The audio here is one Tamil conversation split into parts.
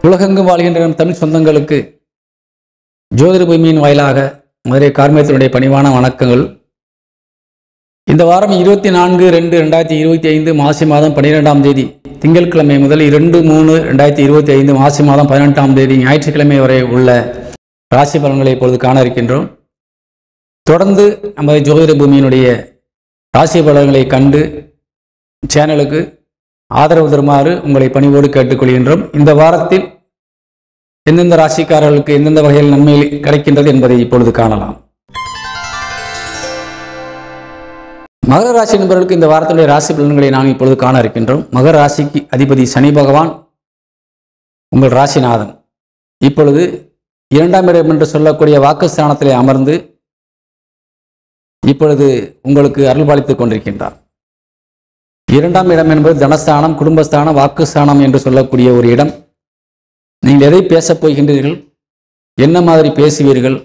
உலகெங்கும் வாழ்கின்ற நம் தமிழ் சொந்தங்களுக்கு ஜோதிட பூமியின் வாயிலாக மதுரை கார்மேகத்தினுடைய பணிவான வணக்கங்கள். இந்த வாரம் 24/2/2025 மாசி மாதம் 12ஆம் தேதி திங்கட்கிழமை முதல் 2/3/2025 மாசி மாதம் 18ஆம் தேதி ஞாயிற்றுக்கிழமை வரை உள்ள ராசி பலன்களை இப்பொழுது காண இருக்கின்றோம். தொடர்ந்து நமது ஜோதிட பூமியினுடைய ராசி பலன்களை கண்டு சேனலுக்கு ஆதரவு தருமாறு உங்களை பணிவோடு கேட்டுக்கொள்கின்றோம். இந்த வாரத்தில் எந்தெந்த ராசிக்காரர்களுக்கு எந்தெந்த வகையில் நன்மை கிடைக்கின்றது என்பதை இப்பொழுது காணலாம். மகர ராசி நண்பர்களுக்கு இந்த வாரத்தினுடைய ராசி பலன்களை நாம் இப்பொழுது காண இருக்கின்றோம். மகர ராசிக்கு அதிபதி சனி பகவான் உங்கள் ராசிநாதன் இப்பொழுது 2ஆம் இடம் என்று சொல்லக்கூடிய வாக்குஸ்தானத்திலே அமர்ந்து இப்பொழுது உங்களுக்கு அருள்பாலித்துக் கொண்டிருக்கின்றார். 2ஆம் இடம் என்பது தனஸ்தானம், குடும்பஸ்தானம், வாக்குஸ்தானம் என்று சொல்லக்கூடிய ஒரு இடம். நீங்கள் எதை பேசப் போகின்றீர்கள், என்ன மாதிரி பேசுவீர்கள்,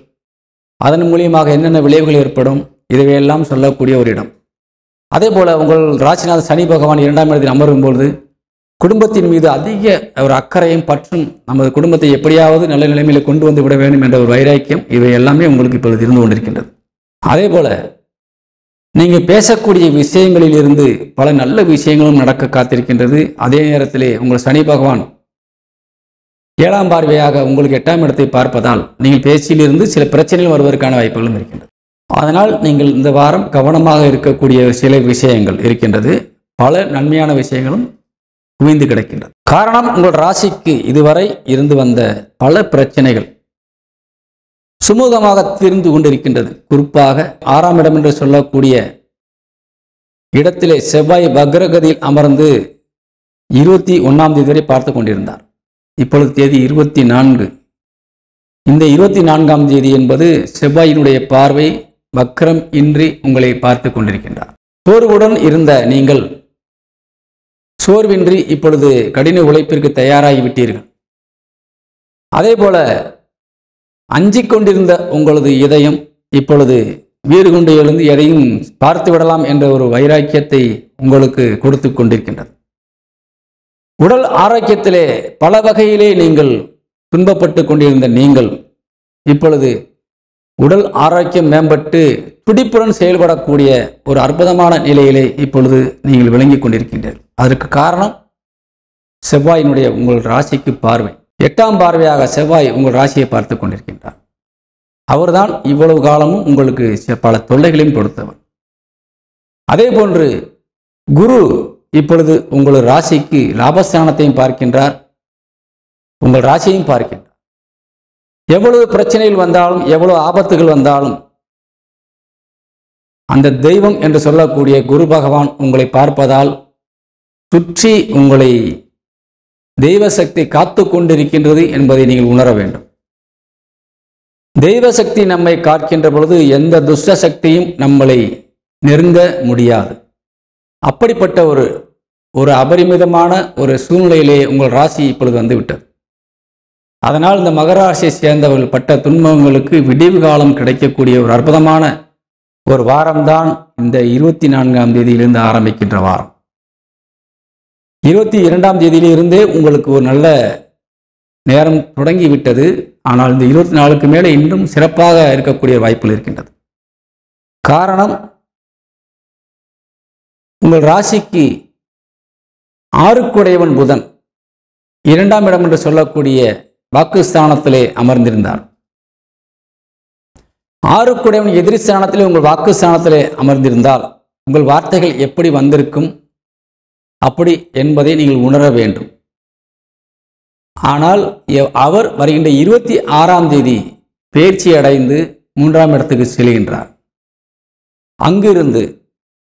அதன் மூலியமாக என்னென்ன விளைவுகள் ஏற்படும், இதையெல்லாம் சொல்லக்கூடிய ஒரு இடம். அதே போல உங்கள் ராசிநாத சனி பகவான் 2ஆம் இடத்தில் அமரும் பொழுது குடும்பத்தின் மீது அதிக ஒரு அக்கறையும் பற்றும், நமது குடும்பத்தை எப்படியாவது நல்ல நிலைமையில கொண்டு வந்து விட வேண்டும் என்ற ஒரு வைராக்கியம், இவை எல்லாமே உங்களுக்கு இப்பொழுது இருந்து கொண்டிருக்கின்றது. அதே போல நீங்கள் பேசக்கூடிய விஷயங்களில் இருந்து பல நல்ல விஷயங்களும் நடக்க காத்திருக்கின்றது. அதே நேரத்திலே உங்கள் சனி பகவான் 7ஆம் பார்வையாக உங்களுக்கு 8ஆம் இடத்தை பார்ப்பதால் நீங்கள் பேச்சிலிருந்து சில பிரச்சனைகள் வருவதற்கான வாய்ப்புகளும் இருக்கின்றது. அதனால் நீங்கள் இந்த வாரம் கவனமாக இருக்கக்கூடிய சில விஷயங்கள் இருக்கின்றது. பல நன்மையான விஷயங்களும் குவிந்து கிடக்கின்றது. காரணம், உங்கள் ராசிக்கு இதுவரை இருந்து வந்த பல பிரச்சனைகள் சுமூகமாக தீர்ந்து கொண்டிருக்கின்றது. குறிப்பாக 6ஆம் இடம் என்று சொல்லக்கூடிய இடத்திலே செவ்வாய் வக்ரகதியில் அமர்ந்து 21ஆம் தேதி வரை பார்த்து கொண்டிருந்தார். இப்பொழுது தேதி 24. இந்த 24ஆம் தேதி என்பது செவ்வாயினுடைய பார்வை வக்ரம் இன்றி உங்களை பார்த்து கொண்டிருக்கின்றார். சோர்வுடன் இருந்த நீங்கள் சோர்வின்றி இப்பொழுது கடின உழைப்பிற்கு தயாராகிவிட்டீர்கள். அதே போல அஞ்சிக் கொண்டிருந்த உங்களது இதயம் இப்பொழுது வீறு கொண்டு எழுந்து எதையும் பார்த்து விடலாம் என்ற ஒரு வைராக்கியத்தை உங்களுக்கு கொடுத்து கொண்டிருக்கின்றது. உடல் ஆரோக்கியத்திலே பல வகையிலே நீங்கள் துன்பப்பட்டு கொண்டிருந்த நீங்கள் இப்பொழுது உடல் ஆரோக்கியம் மேம்பட்டு துடிப்புடன் செயல்படக்கூடிய ஒரு அற்புதமான நிலையிலே இப்பொழுது நீங்கள் விளங்கிக் கொண்டிருக்கின்றீர்கள். அதற்கு காரணம் செவ்வாயினுடைய உங்கள் ராசிக்கு பார்வை. 8ஆம் பார்வையாக செவ்வாய் உங்கள் ராசியை பார்த்து கொண்டிருக்கின்றார். அவர்தான் இவ்வளவு காலமும் உங்களுக்கு பல தொல்லைகளையும் கொடுத்தவர். அதே போன்று குரு இப்பொழுது உங்கள் ராசிக்கு லாபஸ்தானத்தையும் பார்க்கின்றார், உங்கள் ராசியையும் பார்க்கின்றார். எவ்வளவு பிரச்சனைகள் வந்தாலும், எவ்வளவு ஆபத்துகள் வந்தாலும் அந்த தெய்வம் என்று சொல்லக்கூடிய குரு பகவான் உங்களை பார்ப்பதால் சுற்றி உங்களை தெய்வ சக்தி காத்து கொண்டிருக்கின்றது என்பதை நீங்கள் உணர வேண்டும். தெய்வ சக்தி நம்மை காக்கின்ற பொழுது எந்த துஷ்ட சக்தியும் நம்மளை நெருங்க முடியாது. அப்படிப்பட்ட ஒரு அபரிமிதமான ஒரு சூழ்நிலையிலே உங்கள் ராசி இப்பொழுது வந்துவிட்டது. அதனால் இந்த மகர ராசியை சேர்ந்தவர்கள் பட்ட துன்பங்களுக்கு விடிவு காலம் கிடைக்கக்கூடிய ஒரு அற்புதமான ஒரு வாரம்தான் இந்த 24ஆம் தேதியிலிருந்து ஆரம்பிக்கின்ற வாரம். 22ஆம் தேதியிலிருந்தே உங்களுக்கு ஒரு நல்ல நேரம் தொடங்கிவிட்டது. ஆனால் இந்த 24க்கு மேலே இன்னும் சிறப்பாக இருக்கக்கூடிய வாய்ப்புகள் இருக்கின்றது. காரணம், உங்கள் ராசிக்கு 6க்குடையவன் புதன் 2ஆம் இடம் என்று சொல்லக்கூடிய வாக்குஸ்தானத்திலே அமர்ந்திருந்தார். 6க்குடையவன் எதிரிஸ்தானத்திலே உங்கள் வாக்குஸ்தானத்திலே அமர்ந்திருந்தால் உங்கள் வார்த்தைகள் எப்படி வந்திருக்கும் அப்படி என்பதை நீங்கள் உணர வேண்டும். ஆனால் அவர் வருகின்ற 26ஆம் தேதி பெயர்ச்சி அடைந்து 3ஆம் இடத்துக்கு செல்கின்றார். அங்கிருந்து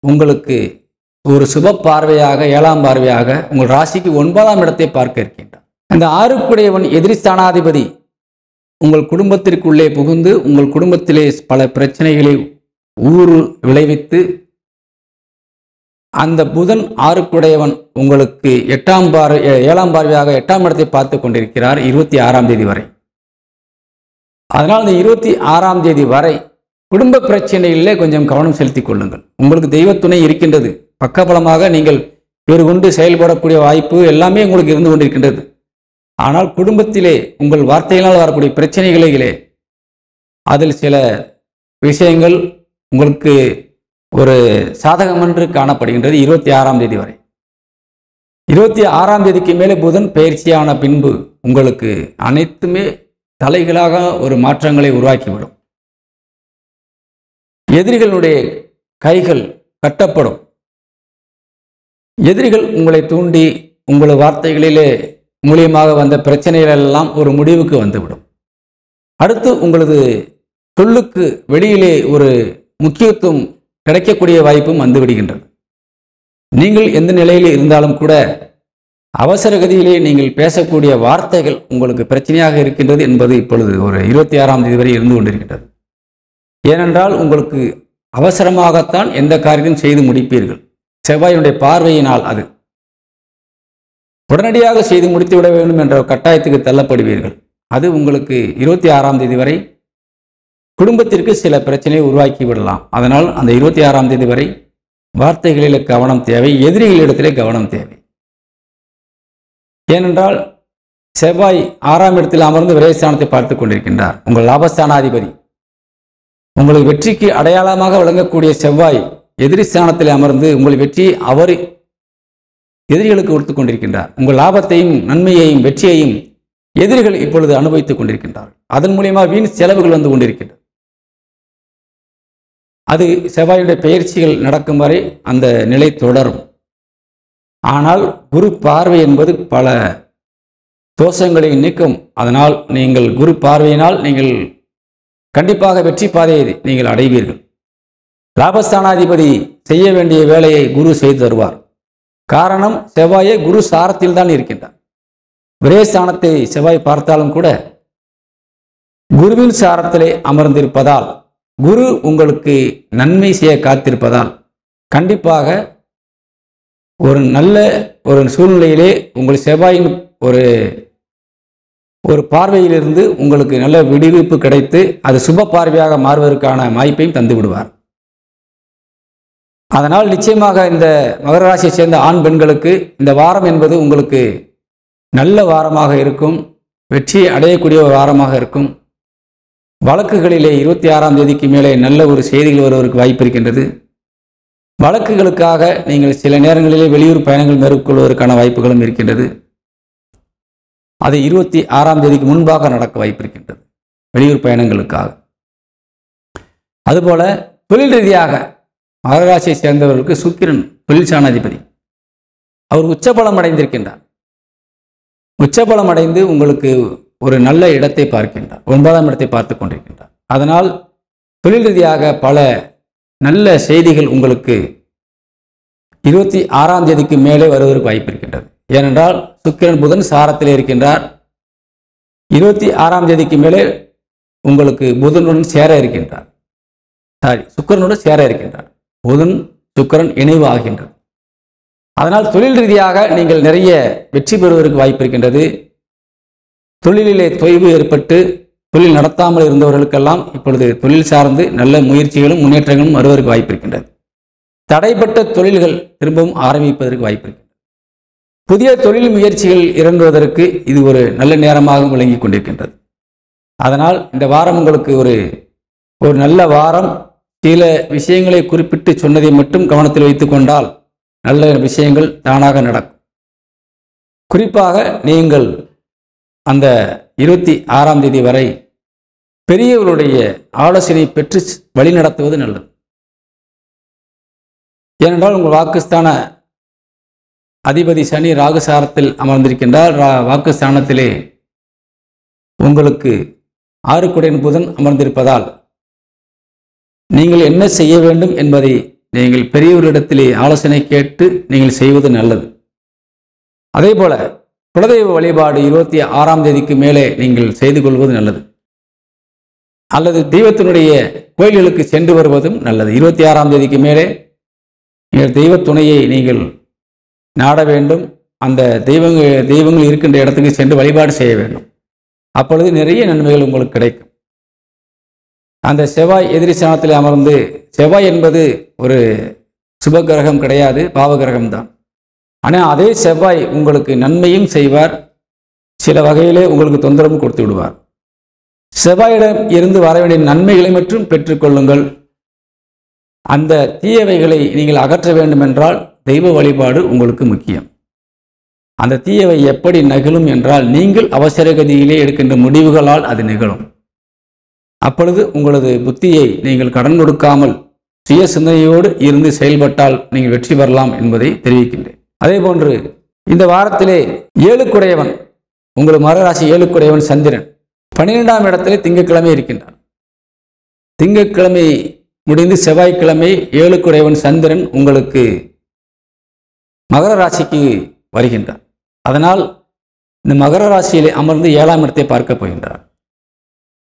உங்களுக்கு ஒரு சுப பார்வையாக 7ஆம் பார்வையாக உங்கள் ராசிக்கு 9ஆம் இடத்தை பார்க்க இருக்கின்றார். இந்த 6க்குடையவன் எதிரிஸ்தானாதிபதி உங்கள் குடும்பத்திற்குள்ளே புகுந்து உங்கள் குடும்பத்திலே பல பிரச்சனைகளை விளைவித்து அந்த புதன் 6க்குடையவன் உங்களுக்கு 7ஆம் பார்வையாக 8ஆம் இடத்தை பார்த்து கொண்டிருக்கிறார் 26ஆம் தேதி வரை. அதனால் இந்த 26ஆம் தேதி வரை குடும்ப பிரச்சனைகளிலே கொஞ்சம் கவனம் செலுத்திக் கொள்ளுங்கள். உங்களுக்கு தெய்வத்துணை இருக்கின்றது. பக்கபலமாக நீங்கள் வேறு கொண்டு செயல்படக்கூடிய வாய்ப்பு எல்லாமே உங்களுக்கு இருந்து கொண்டிருக்கின்றது. ஆனால் குடும்பத்திலே உங்கள் வார்த்தைகளால் வரக்கூடிய பிரச்சனைகளிலே அதில் சில விஷயங்கள் உங்களுக்கு ஒரு சாதகம் என்று காணப்படுகின்றது 26ஆம் தேதி வரை. 26ஆம் தேதிக்கு மேலே புதன் பயிற்சியான பின்பு உங்களுக்கு அனைத்துமே தலைகளாக ஒரு மாற்றங்களை உருவாக்கிவிடும். எதிரிகளுடைய கைகள் கட்டப்படும். எதிரிகள் உங்களை தூண்டி உங்கள் வார்த்தைகளிலே மூலியமாக வந்த பிரச்சனைகள் எல்லாம் ஒரு முடிவுக்கு வந்துவிடும். அடுத்து உங்களது சொல்லுக்கு வெளியிலே ஒரு முக்கியத்துவம் கிடைக்கக்கூடிய வாய்ப்பும் வந்துவிடுகின்றது. நீங்கள் எந்த நிலையில் இருந்தாலும் கூட அவசரகதியிலே நீங்கள் பேசக்கூடிய வார்த்தைகள் உங்களுக்கு பிரச்சனையாக இருக்கின்றது என்பது இப்பொழுது ஒரு 26ஆம் தேதி வரை இருந்து கொண்டிருக்கின்றது. ஏனென்றால் உங்களுக்கு அவசரமாகத்தான் எந்த காரியத்தையும் செய்து முடிப்பீர்கள். செவ்வாயினுடைய பார்வையினால் அது உடனடியாக செய்து முடித்துவிட வேண்டும் என்ற கட்டாயத்துக்கு தள்ளப்படுவீர்கள். அது உங்களுக்கு 26ஆம் தேதி வரை குடும்பத்திற்கு சில பிரச்சனையை உருவாக்கி விடலாம். அதனால் அந்த 26ஆம் தேதி வரை வார்த்தைகளில் கவனம் தேவை, எதிரிகளிடத்திலே கவனம் தேவை. ஏனென்றால் செவ்வாய் 6ஆம் இடத்தில் அமர்ந்து விரயஸ்தானத்தை பார்த்து கொண்டிருக்கின்றார். உங்கள் லாபஸ்தானாதிபதி உங்களுக்கு வெற்றிக்கு அடையாளமாக விளங்கக்கூடிய செவ்வாய் எதிரி ஸ்தானத்தில் அமர்ந்து உங்கள் வெற்றியை அவர் எதிரிகளுக்கு கொடுத்து கொண்டிருக்கின்றார். உங்கள் லாபத்தையும் நன்மையையும் வெற்றியையும் எதிரிகள் இப்பொழுது அனுபவித்துக் கொண்டிருக்கின்றார். அதன் மூலியமாக வீண் செலவுகள் வந்து கொண்டிருக்கின்றன. அது செவ்வாயுடைய பெயர்ச்சிகள் நடக்கும் வரை அந்த நிலை தொடரும். ஆனால் குரு பார்வை என்பது பல தோஷங்களை நீக்கும். அதனால் நீங்கள் குரு பார்வையினால் நீங்கள் கண்டிப்பாக வெற்றி பாதையை நீங்கள் அடைவீர்கள். லாபஸ்தானாதிபதி செய்ய வேண்டிய வேலையை குரு செய்து தருவார். காரணம், செவ்வாயை குரு சாரத்தில் தான் இருக்கின்றார். விரயஸ்தானத்தை செவ்வாய் பார்த்தாலும் கூட குருவின் சாரத்திலே அமர்ந்திருப்பதால், குரு உங்களுக்கு நன்மை செய்ய காத்திருப்பதால் கண்டிப்பாக ஒரு நல்ல ஒரு சூழ்நிலையிலே உங்கள் செவ்வாயின் ஒரு பார்வையிலிருந்து உங்களுக்கு நல்ல விடுவிப்பு கிடைத்து அது சுப பார்வையாக மாறுவதற்கான வாய்ப்பையும் தந்து விடுவார். அதனால் நிச்சயமாக இந்த மகர ராசியை சேர்ந்த ஆண் பெண்களுக்கு இந்த வாரம் என்பது உங்களுக்கு நல்ல வாரமாக இருக்கும். வெற்றி அடையக்கூடிய ஒரு வாரமாக இருக்கும். வழக்குகளிலே 26ஆம் தேதிக்கு மேலே நல்ல ஒரு செய்திகள் வருவதற்கு வாய்ப்பு இருக்கின்றது. வழக்குகளுக்காக நீங்கள் சில நேரங்களிலே வெளியூர் பயணங்கள் மேற்கொள்வதற்கான வாய்ப்புகளும் இருக்கின்றது. அது 26ஆம் தேதிக்கு முன்பாக நடக்க வாய்ப்பு இருக்கின்றது வெளியூர் பயணங்களுக்காக. அதுபோல தொழில் ரீதியாக மகர ராசியை சேர்ந்தவர்களுக்கு சுக்கிரன் தொழில் சாணாதிபதி அவர் உச்சபலம் அடைந்திருக்கின்றார். உச்சபலம் அடைந்து உங்களுக்கு ஒரு நல்ல இடத்தை பார்க்கின்றார். 9ஆம் இடத்தை பார்த்து கொண்டிருக்கின்றார். அதனால் தொழில் ரீதியாக பல நல்ல செய்திகள் உங்களுக்கு 26ஆம் தேதிக்கு மேலே வருவதற்கு வாய்ப்பு இருக்கின்றது. ஏனென்றால் சுக்கிரன் புதன் சாரத்தில் இருக்கின்றார். 26ஆம் தேதிக்கு மேலே உங்களுக்கு புதனுடன் சேர இருக்கின்றார். சுக்கிரனுடன் சேர இருக்கின்றார். புதன் சுக்கிரன் இணைவு ஆகின்றது. அதனால் தொழில் ரீதியாக நீங்கள் நிறைய வெற்றி பெறுவதற்கு வாய்ப்பு இருக்கின்றது. தொழிலிலே தொய்வு ஏற்பட்டு தொழில் நடத்தாமல் இருந்தவர்களுக்கெல்லாம் இப்பொழுது தொழில் சார்ந்து நல்ல முயற்சிகளும் முன்னேற்றங்களும் வருவதற்கு வாய்ப்பு இருக்கின்றது. தடைப்பட்ட தொழில்கள் திரும்பவும் ஆரம்பிப்பதற்கு வாய்ப்பு இருக்கின்றது. புதிய தொழில் முயற்சிகள் இறங்குவதற்கு இது ஒரு நல்ல நேரமாக விளங்கி கொண்டிருக்கின்றது. அதனால் இந்த வாரம் உங்களுக்கு ஒரு நல்ல வாரம். சில விஷயங்களை குறிப்பிட்டு சொன்னதை மட்டும் கவனத்தில் வைத்துக் கொண்டால் நல்ல விஷயங்கள் தானாக நடக்கும். குறிப்பாக நீங்கள் அந்த 26ஆம் தேதி வரை பெரியவர்களுடைய ஆலோசனை பெற்று வழி நடத்துவது நல்லது. ஏனென்றால் உங்கள் வாக்குஸ்தான அதிபதி சனி ராகுசாரத்தில் அமர்ந்திருக்கின்றார். வாக்குஸ்தானத்திலே உங்களுக்கு 6 குடையன் புதன் அமர்ந்திருப்பதால் நீங்கள் என்ன செய்ய வேண்டும் என்பதை நீங்கள் பெரியவர்களிடத்திலே ஆலோசனை கேட்டு நீங்கள் செய்வது நல்லது. அதே போல குலதெய்வ வழிபாடு 26ஆம் தேதிக்கு மேலே நீங்கள் செய்து கொள்வது நல்லது. அல்லது தெய்வத்தினுடைய கோயில்களுக்கு சென்று வருவதும் நல்லது. 26ஆம் தேதிக்கு மேலே நீங்கள் தெய்வ துணையை நீங்கள் நாட வேண்டும். அந்த தெய்வங்கள் இருக்கின்ற இடத்துக்கு சென்று வழிபாடு செய்ய வேண்டும். அப்பொழுது நிறைய நன்மைகள் உங்களுக்கு கிடைக்கும். அந்த செவ்வாய் எதிரி ஸ்தானத்தில் அமர்ந்து, செவ்வாய் என்பது ஒரு சுப கிரகம் கிடையாது, பாவ கிரகம்தான். ஆனால் அதே செவ்வாய் உங்களுக்கு நன்மையும் செய்வார், சில வகையிலே உங்களுக்கு தொந்தரவும் கொடுத்து விடுவார். செவ்வாயிடம் இருந்து வர வேண்டிய நன்மைகளை மட்டும் பெற்றுக்கொள்ளுங்கள். அந்த தீயவைகளை நீங்கள் அகற்ற வேண்டும் என்றால் தெய்வ வழிபாடு உங்களுக்கு முக்கியம். அந்த தீயவை எப்படி நிகழும் என்றால் நீங்கள் அவசரகதியிலே எடுக்கின்ற முடிவுகளால் அது நிகழும். அப்பொழுது உங்களது புத்தியை நீங்கள் கடன் கொடுக்காமல் சுய சிந்தனையோடு இருந்து செயல்பட்டால் நீங்கள் வெற்றி பெறலாம் என்பதை தெரிவிக்கின்றேன். அதே போன்று இந்த வாரத்திலே 7க்குடையவன், உங்கள் மகர ராசி 7க்குடையவன் சந்திரன் 12ஆம் இடத்திலே திங்கட்கிழமை இருக்கின்றார். திங்கட்கிழமை முடிந்து செவ்வாய்க்கிழமை 7க்குடையவன் சந்திரன் உங்களுக்கு மகர ராசிக்கு வருகின்றார். அதனால் இந்த மகர ராசியிலே அமர்ந்து 7ஆம் இடத்தை பார்க்க போகின்றார்.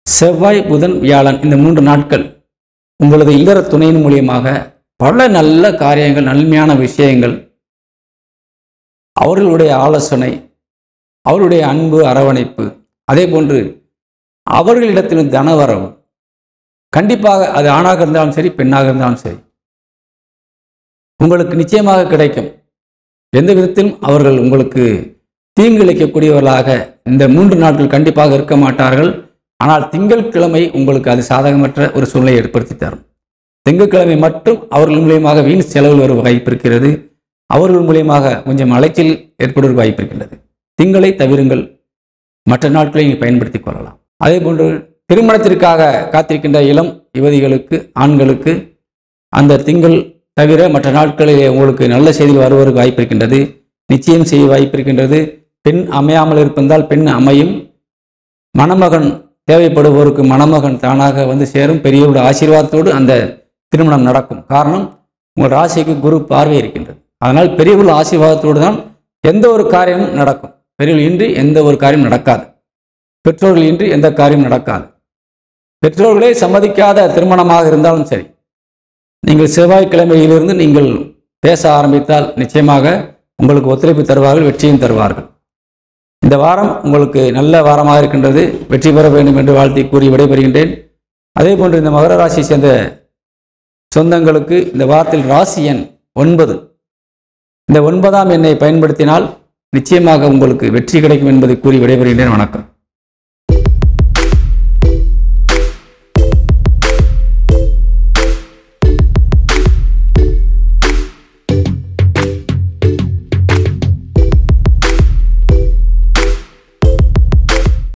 செவ்வாய், புதன், வியாழன் இந்த 3 நாட்கள் உங்களது இல்லற துணையின் மூலியமாக பல நல்ல காரியங்கள், நன்மையான விஷயங்கள், அவர்களுடைய ஆலோசனை, அவருடைய அன்பு, அரவணைப்பு, அதே போன்று அவர்களிடத்தில் தனவரவு கண்டிப்பாக அது ஆணாக இருந்தாலும் சரி, பெண்ணாக இருந்தாலும் சரி உங்களுக்கு நிச்சயமாக கிடைக்கும். எந்த விதத்திலும் அவர்கள் உங்களுக்கு தீங்கிழைக்கக்கூடியவர்களாக இந்த 3 நாட்கள் கண்டிப்பாக இருக்க மாட்டார்கள். ஆனால் திங்கட்கிழமை உங்களுக்கு அது சாதகமற்ற ஒரு சூழ்நிலை ஏற்படுத்தி தரும். திங்கட்கிழமை மட்டும் அவர்கள் மூலியமாக வீண் செலவில் வரும் வாய்ப்பு இருக்கிறது. அவர்கள் மூலியமாக கொஞ்சம் அலைச்சல் ஏற்படுவதற்கு வாய்ப்பு இருக்கின்றது. திங்களை தவிருங்கள், மற்ற நாட்களை நீங்கள் பயன்படுத்திக் கொள்ளலாம். அதே போன்று திருமணத்திற்காக காத்திருக்கின்ற இளம் யுவதிகளுக்கு, ஆண்களுக்கு அந்த திங்கள் தவிர மற்ற நாட்களிலே உங்களுக்கு நல்ல செய்திகள் வருவதற்கு வாய்ப்பு இருக்கின்றது. நிச்சயம் செய்ய வாய்ப்பு இருக்கின்றது. பெண் அமையாமல் இருப்பதால் பெண் அமையும். மணமகன் தேவைப்படுவோருக்கு மணமகன் தானாக வந்து சேரும். பெரியவருடைய ஆசீர்வாதத்தோடு அந்த திருமணம் நடக்கும். காரணம், உங்கள் ராசிக்கு குரு பார்வை இருக்கின்றது. அதனால் பெரியவர்கள் ஆசீர்வாதத்தோடு தான் எந்த ஒரு காரியமும் நடக்கும். பெரியவர்கள் இன்றி எந்த ஒரு காரியம் நடக்காது. பெற்றோர்கள் இன்றி எந்த காரியம் நடக்காது. பெற்றோர்களே சம்மதிக்காத திருமணமாக இருந்தாலும் சரி, நீங்கள் செவ்வாய்க்கிழமையிலிருந்து நீங்கள் பேச ஆரம்பித்தால் நிச்சயமாக உங்களுக்கு ஒத்துழைப்பு தருவார்கள், வெற்றியும் தருவார்கள். இந்த வாரம் உங்களுக்கு நல்ல வாரமாக இருக்கின்றது. வெற்றி பெற வேண்டும் என்று வாழ்த்தி கூறி விடைபெறுகின்றேன். அதே போன்று இந்த மகர ராசியை சேர்ந்த சொந்தங்களுக்கு இந்த வாரத்தில் ராசி எண் 9. இந்த 9ஆம் எண்ணை பயன்படுத்தினால் நிச்சயமாக உங்களுக்கு வெற்றி கிடைக்கும் என்பதை கூறி விடைபெறுகின்றேன். வணக்கம்.